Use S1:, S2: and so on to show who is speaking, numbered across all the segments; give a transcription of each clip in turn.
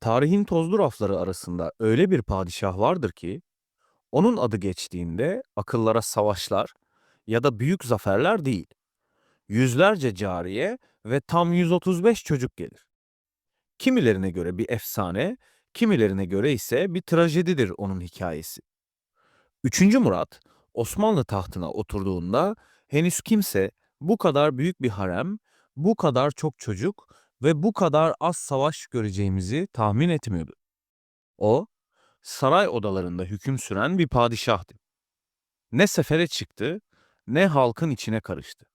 S1: Tarihin tozlu rafları arasında öyle bir padişah vardır ki, onun adı geçtiğinde akıllara savaşlar ya da büyük zaferler değil, yüzlerce cariye ve tam 135 çocuk gelir. Kimilerine göre bir efsane, kimilerine göre ise bir trajedidir onun hikayesi. 3. Murat, Osmanlı tahtına oturduğunda henüz kimse bu kadar büyük bir harem, bu kadar çok çocuk ve bu kadar az savaş göreceğimizi tahmin etmiyordu. O, saray odalarında hüküm süren bir padişahtı. Ne sefere çıktı, ne halkın içine karıştı.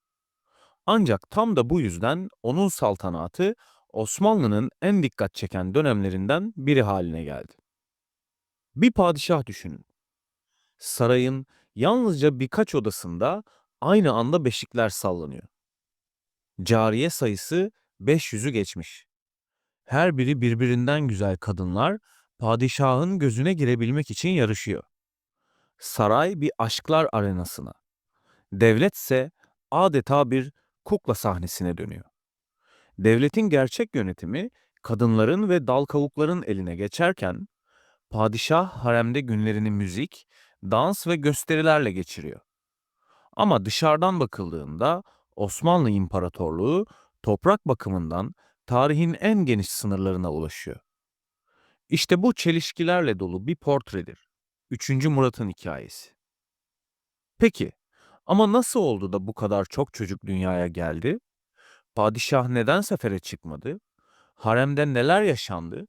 S1: Ancak tam da bu yüzden onun saltanatı Osmanlı'nın en dikkat çeken dönemlerinden biri haline geldi. Bir padişah düşünün. Sarayın yalnızca birkaç odasında aynı anda beşikler sallanıyor. Cariye sayısı 500'ü geçmiş. Her biri birbirinden güzel kadınlar padişahın gözüne girebilmek için yarışıyor. Saray bir aşklar arenasına, devletse adeta bir kukla sahnesine dönüyor. Devletin gerçek yönetimi kadınların ve dal kavukların eline geçerken padişah haremde günlerini müzik, dans ve gösterilerle geçiriyor. Ama dışarıdan bakıldığında Osmanlı İmparatorluğu toprak bakımından tarihin en geniş sınırlarına ulaşıyor. İşte bu çelişkilerle dolu bir portredir. 3. Murat'ın hikayesi. Peki, ama nasıl oldu da bu kadar çok çocuk dünyaya geldi? Padişah neden sefere çıkmadı? Haremde neler yaşandı?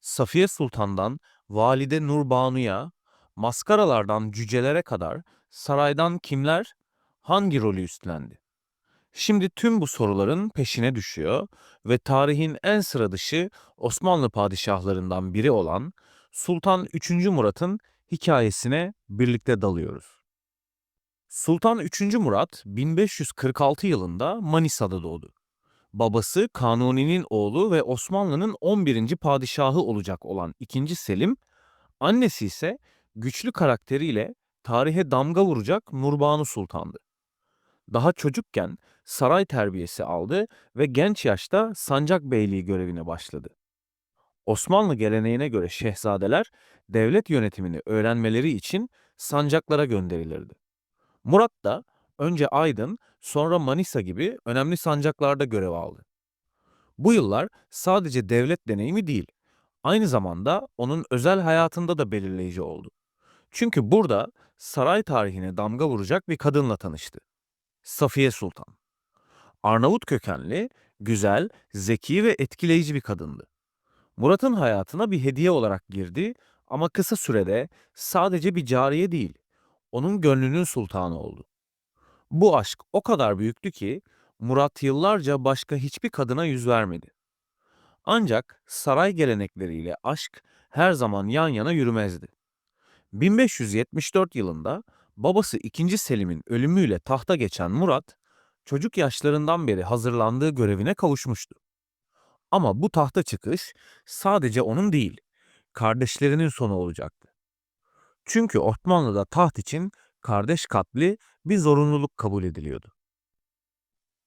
S1: Safiye Sultan'dan Valide Nurbanu'ya, maskaralardan cücelere kadar saraydan kimler hangi rolü üstlendi? Şimdi tüm bu soruların peşine düşüyor ve tarihin en sıra dışı Osmanlı padişahlarından biri olan Sultan 3. Murat'ın hikayesine birlikte dalıyoruz. Sultan 3. Murat 1546 yılında Manisa'da doğdu. Babası Kanuni'nin oğlu ve Osmanlı'nın 11. padişahı olacak olan 2. Selim, annesi ise güçlü karakteriyle tarihe damga vuracak Nurbanu Sultan'dı. Daha çocukken saray terbiyesi aldı ve genç yaşta sancak beyliği görevine başladı. Osmanlı geleneğine göre şehzadeler devlet yönetimini öğrenmeleri için sancaklara gönderilirdi. Murat da önce Aydın, sonra Manisa gibi önemli sancaklarda görev aldı. Bu yıllar sadece devlet deneyimi değil, aynı zamanda onun özel hayatında da belirleyici oldu. Çünkü burada saray tarihine damga vuracak bir kadınla tanıştı. Safiye Sultan. Arnavut kökenli, güzel, zeki ve etkileyici bir kadındı. Murat'ın hayatına bir hediye olarak girdi ama kısa sürede sadece bir cariye değil, onun gönlünün sultanı oldu. Bu aşk o kadar büyüktü ki Murat yıllarca başka hiçbir kadına yüz vermedi. Ancak saray gelenekleriyle aşk her zaman yan yana yürümezdi. 1574 yılında babası 2. Selim'in ölümüyle tahta geçen Murat, çocuk yaşlarından beri hazırlandığı görevine kavuşmuştu. Ama bu tahta çıkış sadece onun değil, kardeşlerinin sonu olacaktı. Çünkü Osmanlı'da taht için kardeş katli bir zorunluluk kabul ediliyordu.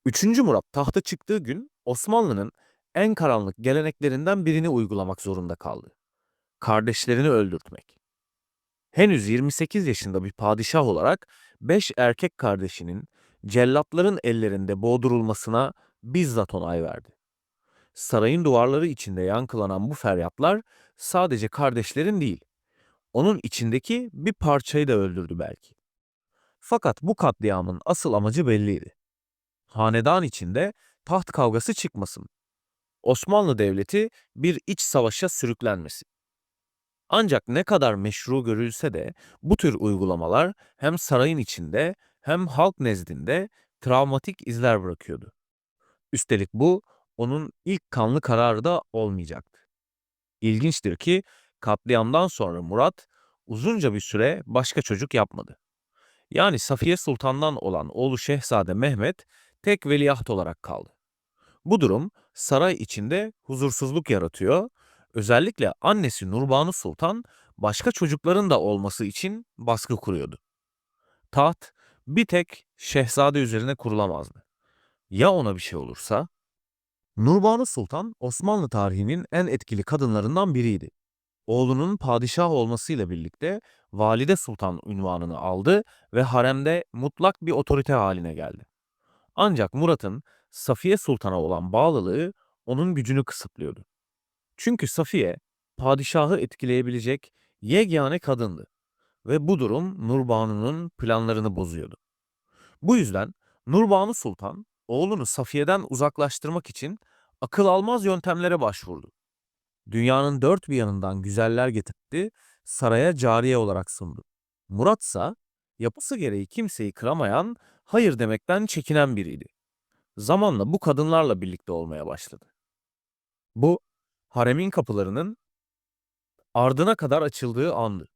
S1: 3. Murat tahta çıktığı gün Osmanlı'nın en karanlık geleneklerinden birini uygulamak zorunda kaldı. Kardeşlerini öldürtmek. Henüz 28 yaşında bir padişah olarak 5 erkek kardeşinin cellatların ellerinde boğdurulmasına bizzat onay verdi. Sarayın duvarları içinde yankılanan bu feryatlar sadece kardeşlerin değil, onun içindeki bir parçayı da öldürdü belki. Fakat bu katliamın asıl amacı belliydi. Hanedan içinde taht kavgası çıkmasın. Osmanlı Devleti bir iç savaşa sürüklenmesin. Ancak ne kadar meşru görülse de bu tür uygulamalar hem sarayın içinde hem halk nezdinde travmatik izler bırakıyordu. Üstelik bu onun ilk kanlı kararı da olmayacaktı. İlginçtir ki katliamdan sonra Murat uzunca bir süre başka çocuk yapmadı. Yani Safiye Sultan'dan olan oğlu Şehzade Mehmet tek veliaht olarak kaldı. Bu durum saray içinde huzursuzluk yaratıyor. Özellikle annesi Nurbanu Sultan başka çocukların da olması için baskı kuruyordu. Taht bir tek şehzade üzerine kurulamazdı. Ya ona bir şey olursa? Nurbanu Sultan, Osmanlı tarihinin en etkili kadınlarından biriydi. Oğlunun padişah olmasıyla birlikte Valide Sultan unvanını aldı ve haremde mutlak bir otorite haline geldi. Ancak Murat'ın Safiye Sultan'a olan bağlılığı onun gücünü kısıtlıyordu. Çünkü Safiye, padişahı etkileyebilecek yegane kadındı ve bu durum Nurbanu'nun planlarını bozuyordu. Bu yüzden Nurbanu Sultan, oğlunu Safiye'den uzaklaştırmak için akıl almaz yöntemlere başvurdu. Dünyanın dört bir yanından güzeller getirdi, saraya cariye olarak sundu. Murat ise yapısı gereği kimseyi kıramayan, hayır demekten çekinen biriydi. Zamanla bu kadınlarla birlikte olmaya başladı. Bu, haremin kapılarının ardına kadar açıldığı andı.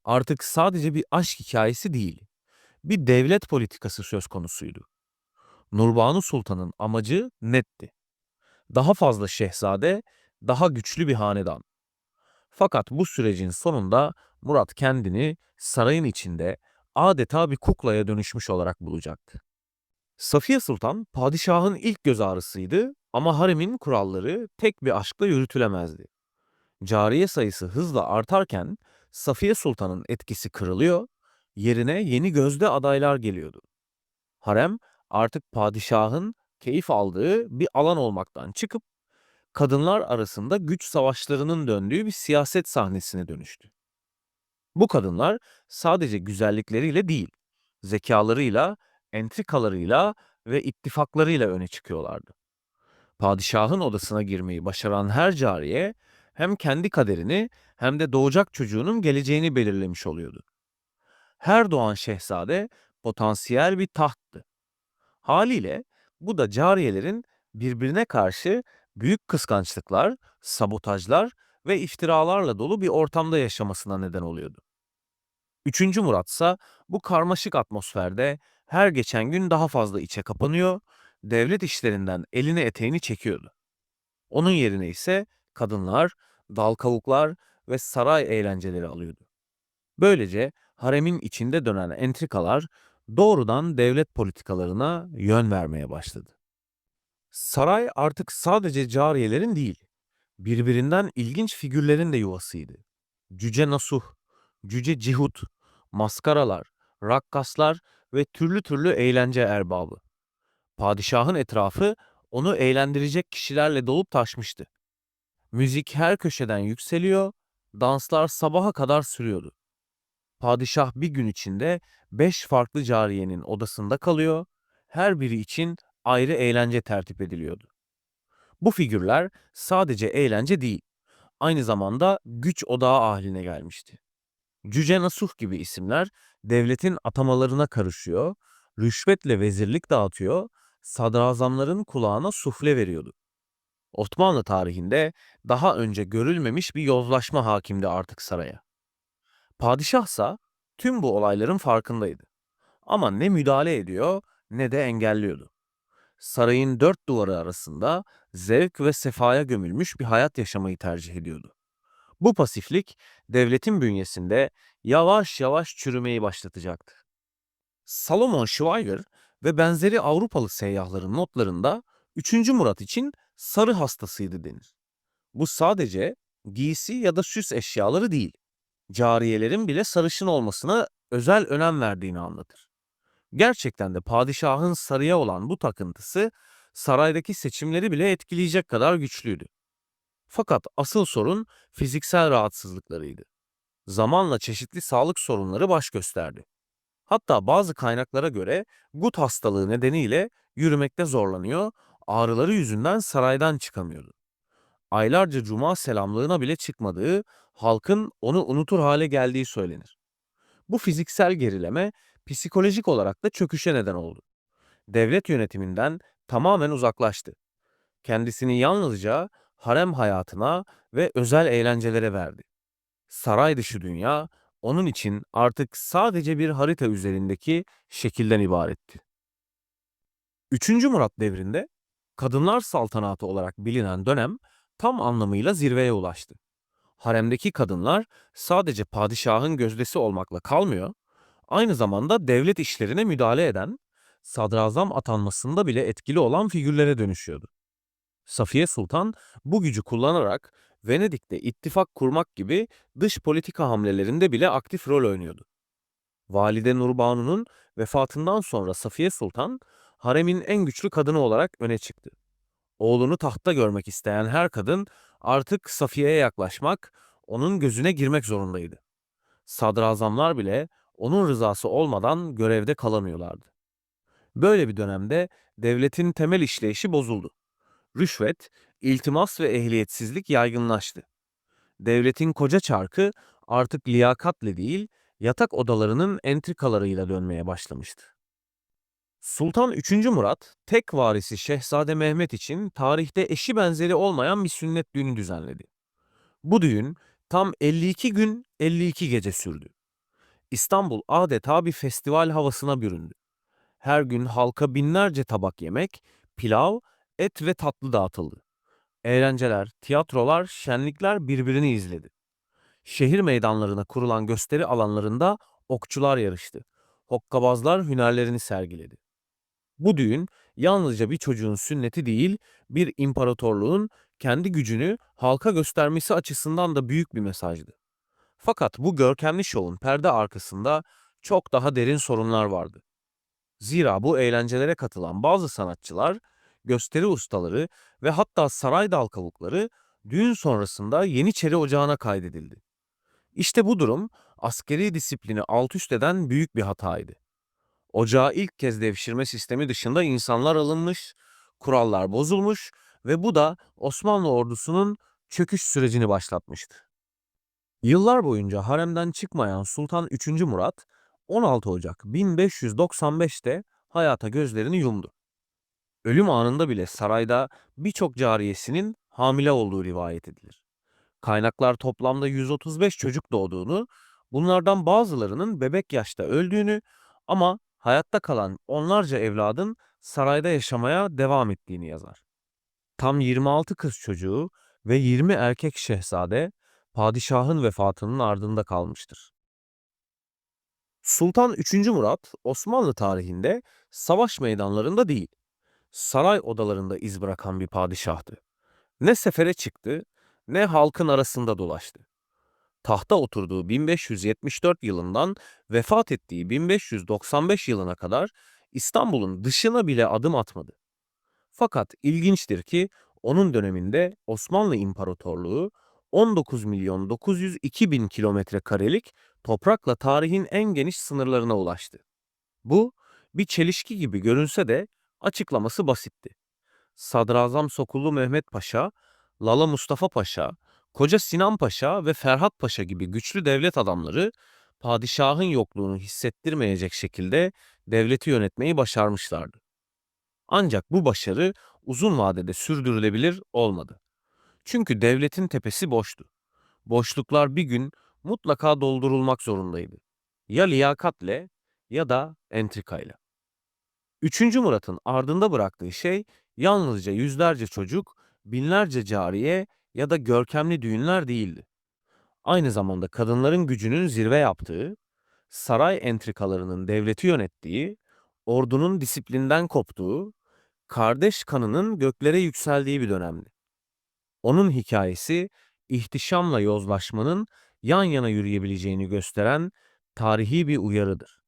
S1: Artık sadece bir aşk hikayesi değil, bir devlet politikası söz konusuydu. Nurbanu Sultan'ın amacı netti. Daha fazla şehzade, daha güçlü bir hanedan. Fakat bu sürecin sonunda Murat kendini sarayın içinde adeta bir kuklaya dönüşmüş olarak bulacaktı. Safiye Sultan padişahın ilk göz ağrısıydı ama haremin kuralları tek bir aşkla yürütülemezdi. Cariye sayısı hızla artarken Safiye Sultan'ın etkisi kırılıyor, yerine yeni gözde adaylar geliyordu. Harem artık padişahın keyif aldığı bir alan olmaktan çıkıp kadınlar arasında güç savaşlarının döndüğü bir siyaset sahnesine dönüştü. Bu kadınlar sadece güzellikleriyle değil, zekalarıyla, entrikalarıyla ve ittifaklarıyla öne çıkıyorlardı. Padişahın odasına girmeyi başaran her cariye hem kendi kaderini hem de doğacak çocuğunun geleceğini belirlemiş oluyordu. Her doğan şehzade potansiyel bir tahttı. Haliyle bu da cariyelerin birbirine karşı büyük kıskançlıklar, sabotajlar ve iftiralarla dolu bir ortamda yaşamasına neden oluyordu. Üçüncü Murat ise bu karmaşık atmosferde her geçen gün daha fazla içe kapanıyor, devlet işlerinden elini eteğini çekiyordu. Onun yerine ise kadınlar, dal kavuklar ve saray eğlenceleri alıyordu. Böylece haremin içinde dönen entrikalar doğrudan devlet politikalarına yön vermeye başladı. Saray artık sadece cariyelerin değil, birbirinden ilginç figürlerin de yuvasıydı. Cüce Nasuh, Cüce Cihut, maskaralar, rakkaslar ve türlü türlü eğlence erbabı. Padişahın etrafı onu eğlendirecek kişilerle dolup taşmıştı. Müzik her köşeden yükseliyor, danslar sabaha kadar sürüyordu. Padişah bir gün içinde 5 farklı cariyenin odasında kalıyor, her biri için ayrı eğlence tertip ediliyordu. Bu figürler sadece eğlence değil, aynı zamanda güç odağı haline gelmişti. Cüce Nasuh gibi isimler devletin atamalarına karışıyor, rüşvetle vezirlik dağıtıyor, sadrazamların kulağına sufle veriyordu. Osmanlı tarihinde daha önce görülmemiş bir yozlaşma hakimdi artık saraya. Padişahsa tüm bu olayların farkındaydı. Ama ne müdahale ediyor ne de engelliyordu. Sarayın dört duvarı arasında zevk ve sefaya gömülmüş bir hayat yaşamayı tercih ediyordu. Bu pasiflik devletin bünyesinde yavaş yavaş çürümeyi başlatacaktı. Salomon Schweiger ve benzeri Avrupalı seyyahların notlarında 3. Murat için sarı hastasıydı denir. Bu sadece giysi ya da süs eşyaları değil, cariyelerin bile sarışın olmasına özel önem verdiğini anlatır. Gerçekten de padişahın sarıya olan bu takıntısı saraydaki seçimleri bile etkileyecek kadar güçlüydü. Fakat asıl sorun fiziksel rahatsızlıklarıydı. Zamanla çeşitli sağlık sorunları baş gösterdi. Hatta bazı kaynaklara göre gut hastalığı nedeniyle yürümekte zorlanıyor, ağrıları yüzünden saraydan çıkamıyordu. Aylarca cuma selamlığına bile çıkmadığı, halkın onu unutur hale geldiği söylenir. Bu fiziksel gerileme psikolojik olarak da çöküşe neden oldu. Devlet yönetiminden tamamen uzaklaştı. Kendisini yalnızca harem hayatına ve özel eğlencelere verdi. Saray dışı dünya onun için artık sadece bir harita üzerindeki şekilden ibaretti. 3. Murat devrinde Kadınlar Saltanatı olarak bilinen dönem tam anlamıyla zirveye ulaştı. Haremdeki kadınlar sadece padişahın gözdesi olmakla kalmıyor, aynı zamanda devlet işlerine müdahale eden, sadrazam atanmasında bile etkili olan figürlere dönüşüyordu. Safiye Sultan bu gücü kullanarak Venedik'te ittifak kurmak gibi dış politika hamlelerinde bile aktif rol oynuyordu. Valide Nurbanu'nun vefatından sonra Safiye Sultan, haremin en güçlü kadını olarak öne çıktı. Oğlunu tahtta görmek isteyen her kadın artık Safiye'ye yaklaşmak, onun gözüne girmek zorundaydı. Sadrazamlar bile onun rızası olmadan görevde kalamıyorlardı. Böyle bir dönemde devletin temel işleyişi bozuldu. Rüşvet, iltimas ve ehliyetsizlik yaygınlaştı. Devletin koca çarkı artık liyakatle değil, yatak odalarının entrikalarıyla dönmeye başlamıştı. Sultan III. Murat, tek varisi Şehzade Mehmet için tarihte eşi benzeri olmayan bir sünnet düğünü düzenledi. Bu düğün tam 52 gün 52 gece sürdü. İstanbul adeta bir festival havasına büründü. Her gün halka binlerce tabak yemek, pilav, et ve tatlı dağıtıldı. Eğlenceler, tiyatrolar, şenlikler birbirini izledi. Şehir meydanlarına kurulan gösteri alanlarında okçular yarıştı. Hokkabazlar hünerlerini sergiledi. Bu düğün yalnızca bir çocuğun sünneti değil, bir imparatorluğun kendi gücünü halka göstermesi açısından da büyük bir mesajdı. Fakat bu görkemli şovun perde arkasında çok daha derin sorunlar vardı. Zira bu eğlencelere katılan bazı sanatçılar, gösteri ustaları ve hatta saray dal kavukları düğün sonrasında Yeniçeri Ocağı'na kaydedildi. İşte bu durum askeri disiplini alt üst eden büyük bir hataydı. Ocağı ilk kez devşirme sistemi dışında insanlar alınmış, kurallar bozulmuş ve bu da Osmanlı ordusunun çöküş sürecini başlatmıştı. Yıllar boyunca haremden çıkmayan Sultan III. Murat, 16 Ocak 1595'te hayata gözlerini yumdu. Ölüm anında bile sarayda birçok cariyesinin hamile olduğu rivayet edilir. Kaynaklar toplamda 135 çocuk doğduğunu, bunlardan bazılarının bebek yaşta öldüğünü ama hayatta kalan onlarca evladın sarayda yaşamaya devam ettiğini yazar. Tam 26 kız çocuğu ve 20 erkek şehzade padişahın vefatının ardında kalmıştır. Sultan III. Murat, Osmanlı tarihinde savaş meydanlarında değil, saray odalarında iz bırakan bir padişahtı. Ne sefere çıktı, ne halkın arasında dolaştı. Tahta oturduğu 1574 yılından vefat ettiği 1595 yılına kadar İstanbul'un dışına bile adım atmadı. Fakat ilginçtir ki onun döneminde Osmanlı İmparatorluğu 19 milyon 902 bin kilometre karelik toprakla tarihin en geniş sınırlarına ulaştı. Bu bir çelişki gibi görünse de açıklaması basitti. Sadrazam Sokullu Mehmet Paşa, Lala Mustafa Paşa, Koca Sinan Paşa ve Ferhat Paşa gibi güçlü devlet adamları padişahın yokluğunu hissettirmeyecek şekilde devleti yönetmeyi başarmışlardı. Ancak bu başarı uzun vadede sürdürülebilir olmadı. Çünkü devletin tepesi boştu. Boşluklar bir gün mutlaka doldurulmak zorundaydı. Ya liyakatle ya da entrikayla. Üçüncü Murat'ın ardında bıraktığı şey yalnızca yüzlerce çocuk, binlerce cariye ya da görkemli düğünler değildi. Aynı zamanda kadınların gücünün zirve yaptığı, saray entrikalarının devleti yönettiği, ordunun disiplinden koptuğu, kardeş kanının göklere yükseldiği bir dönemdi. Onun hikayesi, ihtişamla yozlaşmanın yan yana yürüyebileceğini gösteren tarihi bir uyarıdır.